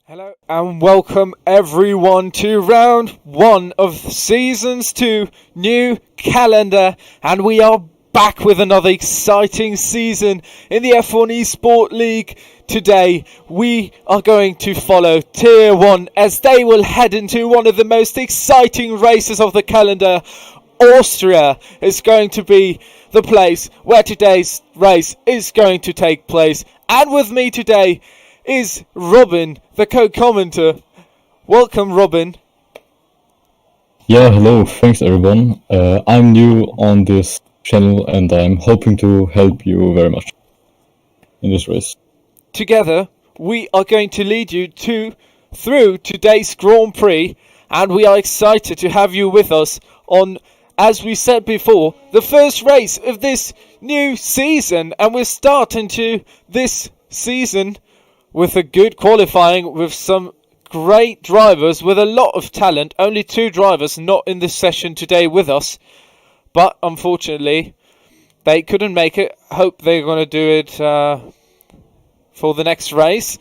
Hello and welcome everyone to round 1 of Seasons 2 new calendar, and we are back with another exciting season in the F1 Esport League. Today we are going to follow Tier 1 as they will head into one of the most exciting races of the calendar. Austria is going to be the place where today's race is going to take place, and with me today is Robin, the co-commenter. Welcome, Robin. Yeah, hello, thanks everyone. I'm new on this channel and I'm hoping to help you very much in this race. Together, we are going to lead you through today's Grand Prix, and we are excited to have you with us on, as we said before, the first race of this new season. And we're starting to this season with a good qualifying, with some great drivers with a lot of talent. Only 2 drivers not in this session today with us, but unfortunately they couldn't make it. Hope they're going to do it for the next race,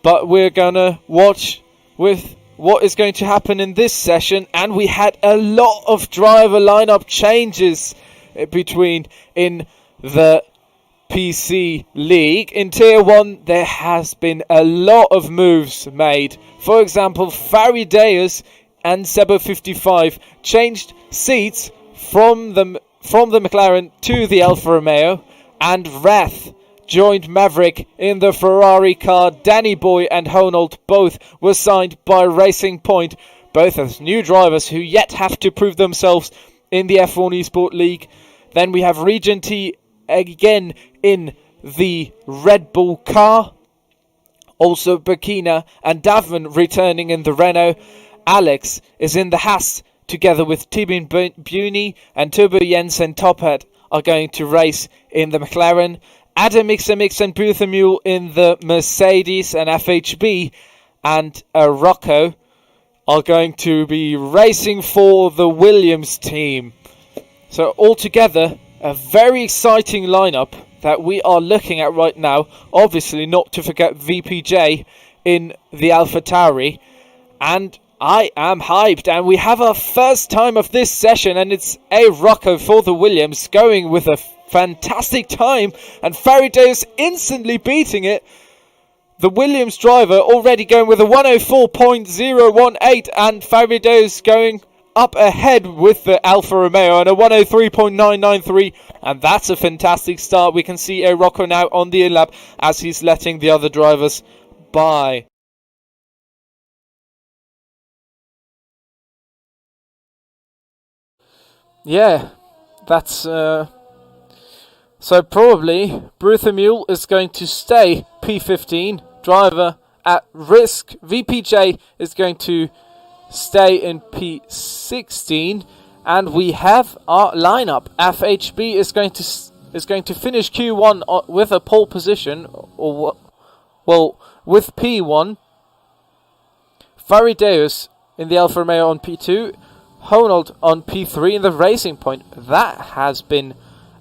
but we're going to watch with what is going to happen in this session. And we had a lot of driver lineup changes in the PC League. In Tier 1 there has been a lot of moves made. For example, Farideus and Sebo55 changed seats from the McLaren to the Alfa Romeo, and Rath joined Maverick in the Ferrari car. Danny Boy and Honold both were signed by Racing Point, both as new drivers who yet have to prove themselves in the F1 Esport League. Then we have Regenty again in the Red Bull car. Also Burkina and Davman returning in the Renault. Alex is in the Haas together with Tibin Buni, and Turbo Jensen Tophat are going to race in the McLaren. Adam Mix and Buthamule in the Mercedes, and FHB and Rocco are going to be racing for the Williams team. So altogether, a very exciting lineup that we are looking at right now. Obviously not to forget VPJ in the AlphaTauri. And I am hyped, and we have our first time of this session, and it's A. Rocco for the Williams going with a fantastic time, and Farideus instantly beating it. The Williams driver already going with a 104.018, and Farideus going up ahead with the Alfa Romeo and a 103.993, and that's a fantastic start. We can see A. Rocco now on the in-lap as he's letting the other drivers by. Yeah, that's so probably Bruthamule is going to stay P15 driver at risk. VPJ is going to stay in P16, and we have our lineup. FHB is going to finish Q1 with a pole position, or well, with P1. Farideus in the Alfa Romeo on P2. Honold on P3 in the Racing Point. That has been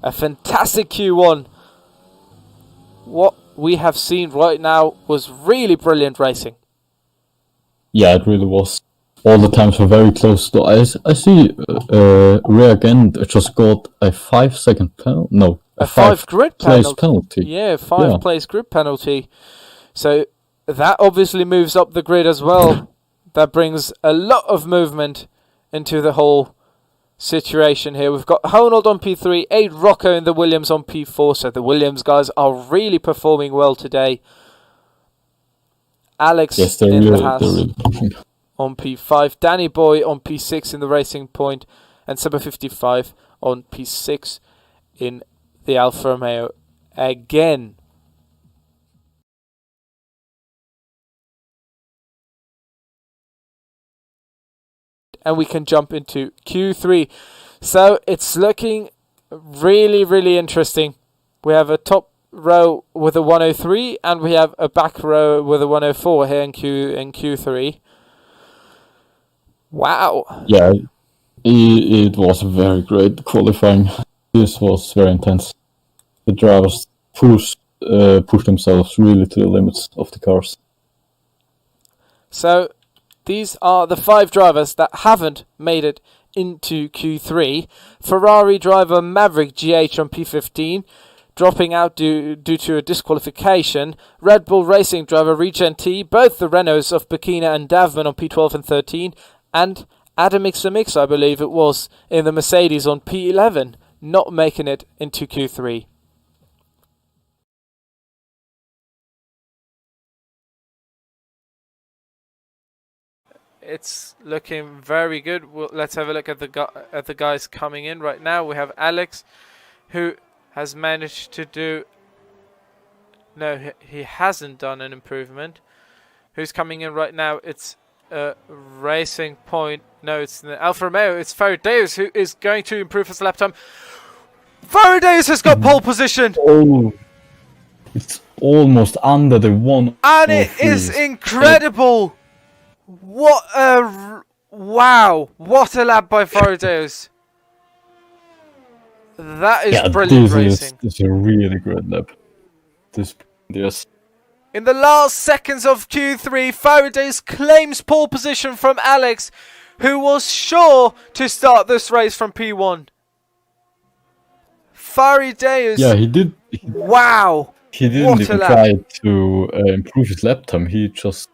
a fantastic Q1. What we have seen right now was really brilliant racing. Yeah, it really was. All the times were very close. So I see Ray again just got a 5-second penalty. No, a 5 grid penalty. Yeah, 5 place grid penalty. So that obviously moves up the grid as well. That brings a lot of movement into the whole situation here. We've got Honold on P3, A. Rocco in the Williams on P4. So the Williams guys are really performing well today. Alex in the Haas. on P5, Danny Boy on P6 in the Racing Point, and 755 on P6 in the Alfa Romeo again. And we can jump into Q3. So it's looking really, really interesting. We have a top row with a 103 and we have a back row with a 104 here in Q3. Wow. Yeah, it was very great qualifying. This was very intense. The drivers pushed themselves really to the limits of the cars. So these are the 5 drivers that haven't made it into Q3. Ferrari driver Maverick GH on P15, dropping out due to a disqualification. Red Bull Racing driver Regen T, both the Renaults of Bekina and Davman on P12 and 13, and Adam Mix, I believe it was, in the Mercedes on P11, not making it into Q3. It's looking very good. Let's have a look at the guys coming in right now. We have Alex, who has managed to do... No, he hasn't done an improvement. Who's coming in right now? It's Racing Point. No, it's the Alfa Romeo. It's Faradeus who is going to improve his lap time. Faradeus has got pole position! Oh, it's almost under the 1. And it is incredible! What a... Wow! What a lap by Faradeus. That is brilliant racing. This is a really good lap. Yes. In the last seconds of Q3, Faradeus claims pole position from Alex, who was sure to start this race from P1. Faradeus... Yeah, he did. Wow! He didn't even try to improve his lap time. He just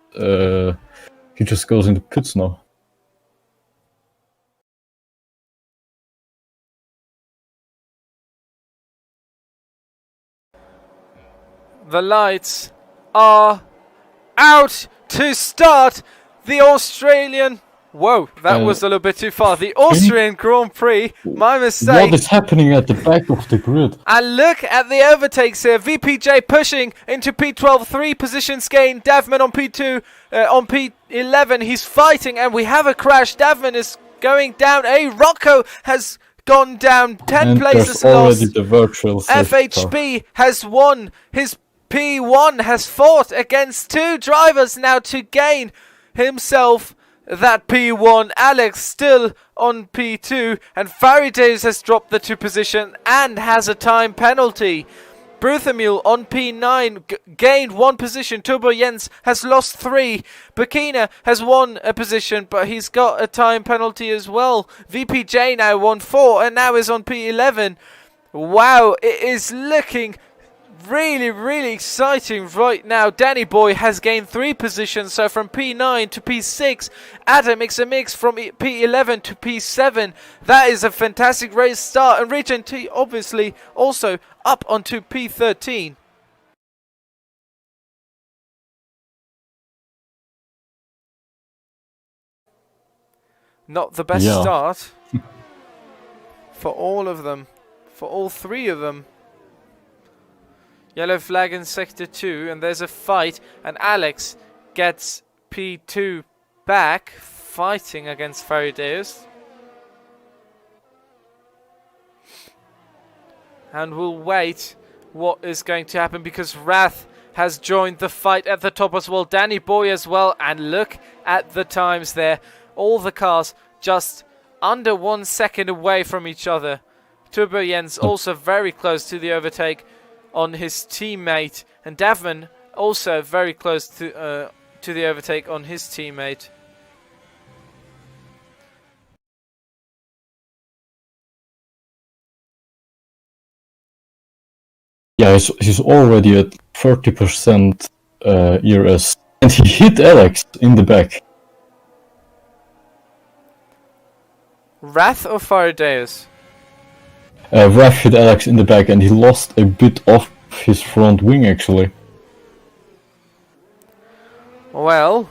goes into pits now. The lights are out to start the Australian... Whoa, that was a little bit too far. The Austrian Grand Prix, my mistake. What is happening at the back of the grid? And look at the overtakes here. VPJ pushing into P12, 3 positions gained. Davman on P2, on P11, he's fighting and we have a crash. Davman is going down. Rocco has gone down 10 places lost. The virtual FHB has won. His P1 has fought against 2 drivers now to gain himself that P1. Alex still on P2 and Faradeus has dropped the 2 position and has a time penalty. Bruthamule on P9 gained 1 position. Turbo Jens has lost 3. Bekina has won a position but he's got a time penalty as well. VPJ now won 4 and now is on P11. Wow, it is looking really, really exciting right now. Danny Boy has gained 3 positions, so from P9 to P6. Adam Mix from P11 to P7. That is a fantastic race start. And Regen T obviously also up onto P13. Not the best start for all of them, for all 3 of them. Yellow flag in sector 2 and there's a fight and Alex gets P2 back, fighting against Faradeus. And we'll wait what is going to happen because Wrath has joined the fight at the top as well. Danny Boy as well, and look at the times there. All the cars just under 1 second away from each other. Turbo Jens also very close to the overtake on his teammate, and Davman also very close to the overtake on his teammate. Yeah, he's already at 30% ERS, and he hit Alex in the back. Wrath or Faradeus? Wrath hit Alex in the back and he lost a bit off his front wing actually. Well,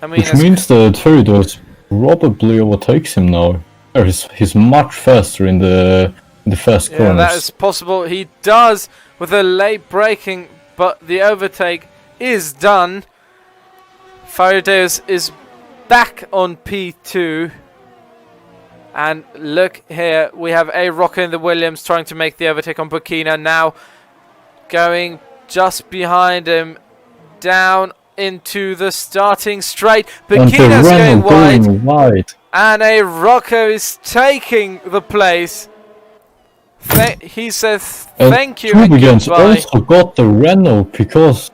I mean, Which means that Ferridors probably overtakes him now. He's much faster in the fast corners. Yeah, that is possible. He does with a late braking, but the overtake is done. Ferridors is back on P2. And look here, we have A. Rocker in the Williams trying to make the overtake on Burkina. Now going just behind him, down into the starting straight. Burkina's going wide. And A. Rocker is taking the place. He says thank you and goodbye. Also got the Renault because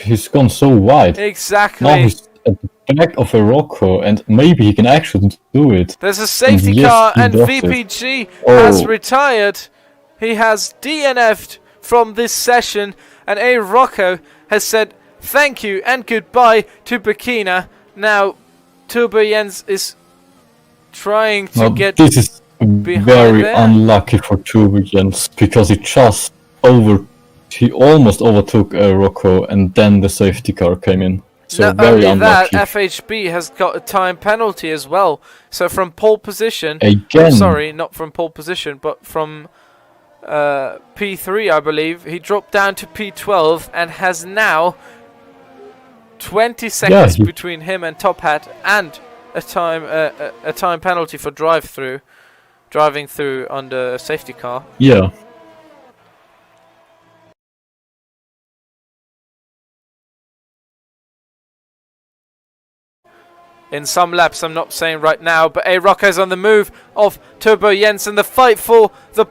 he's gone so wide. Exactly. Now he's at the back of a Rocco, and maybe he can actually do it. There's a safety car, and VPG has retired. He has DNF'd from this session, and A. Rocco has said thank you and goodbye to Burkina. Now, Turbo Jens is trying to get. This is very unlucky for Turbo Jens because he almost overtook a Rocco, and then the safety car came in. So not very only unlucky. that, FHB has got a time penalty as well. So from pole position, again, sorry, not from pole position, but from P3, I believe, he dropped down to P12 and has now 20 seconds between him and Top Hat, and a time penalty for driving through under a safety car. Yeah. In some laps, I'm not saying right now, but A. Rocco's on the move of Turbo Jens, and the fight for the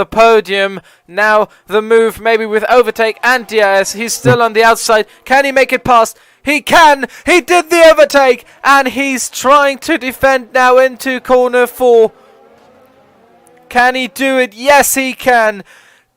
podium. Now the move maybe with overtake and DRS. He's still on the outside. Can he make it past? He can! He did the overtake! And he's trying to defend now into corner 4. Can he do it? Yes, he can!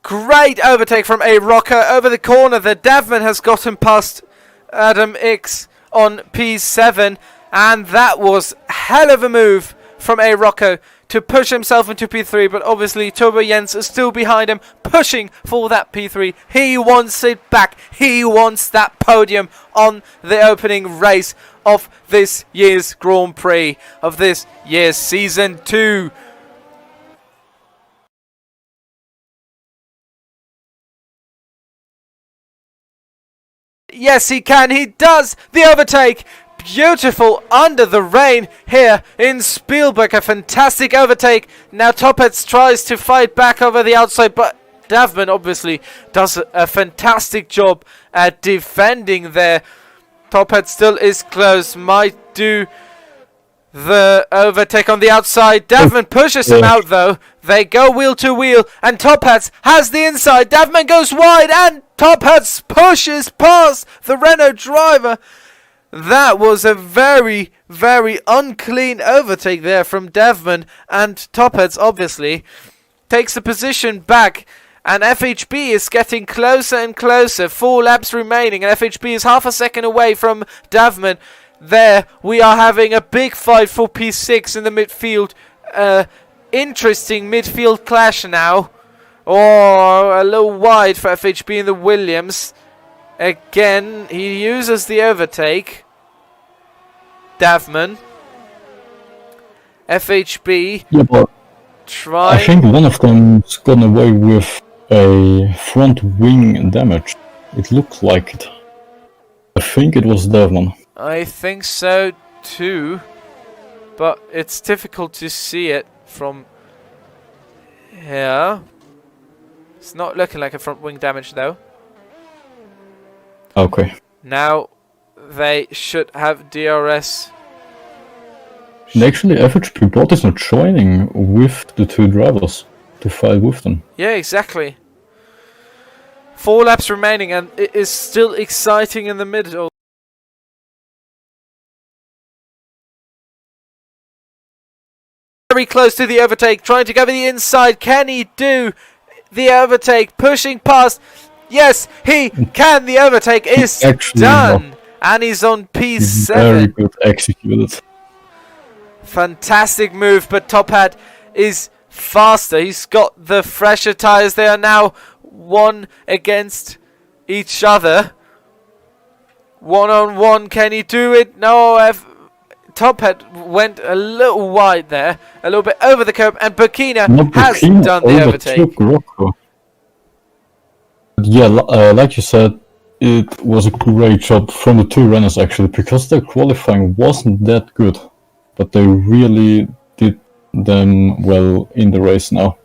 Great overtake from A. Rocker over the corner. The Davman has gotten past Adam X on P7, and that was a hell of a move from A. Rocco to push himself into P3, but obviously Turbo Jens is still behind him, pushing for that P3. He wants it back. He wants that podium on the opening race of this year's Grand Prix, of this year's Season 2. Yes, he can. He does the overtake. Beautiful under the rain here in Spielberg. A fantastic overtake. Now Toppets tries to fight back over the outside, but Davman obviously does a fantastic job at defending there. Toppets still is close. Might do the overtake on the outside. Davman pushes him out though. They go wheel to wheel, and Top Hats has the inside. Davman goes wide, and Top Hats pushes past the Renault driver. That was a very, very unclean overtake there from Davman, and Top Hats obviously takes the position back. And FHB is getting closer and closer. 4 laps remaining, and FHB is half a second away from Davman. There we are having a big fight for P6 in the midfield. Interesting midfield clash now. Or a little wide for FHB in the Williams. Again, he uses the overtake. Davman. FHB. Yeah, but trying. I think one of them's gone away with a front wing damage. It looks like it. I think it was Davman. I think so too, but it's difficult to see it from here. It's not looking like a front wing damage though. Okay. Now they should have DRS. And actually, FHP bot is not joining with the 2 drivers to fight with them. Yeah, exactly. 4 laps remaining, and it is still exciting in the middle. Very close to the overtake, trying to go to the inside. Can he do the overtake? Pushing past. Yes, he can. The overtake is done. And he's on P7. Very good executed. Fantastic move, but Top Hat is faster. He's got the fresher tyres. They are now one against each other. 1-on-1, can he do it? No, Top Hat went a little wide there, a little bit over the curb, and Burkina has done the overtake. Rocco. Yeah, like you said, it was a great job from the two runners actually, because their qualifying wasn't that good, but they really did them well in the race now.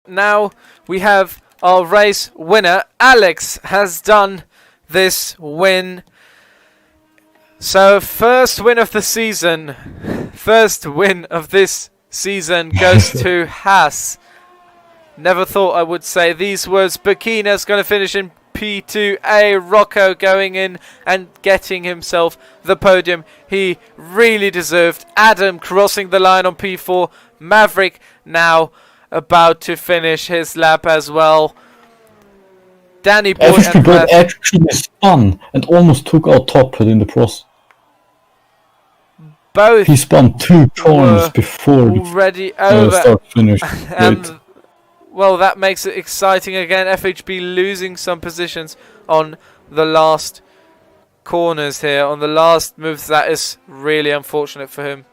Now we have our race winner. Alex has done this win. So first win of the season. First win of this season goes to Haas. Never thought I would say these words. Burkina's going to finish in P2A. Rocco going in and getting himself the podium he really deserved. Adam crossing the line on P4. Maverick now about to finish his lap as well. Danny Boy and Brad actually spun and almost took out Top Hat in the process. Both he spun 2 corners before already over. Start finish. And well, that makes it exciting again. FHB losing some positions on the last corners here, on the last moves. That is really unfortunate for him.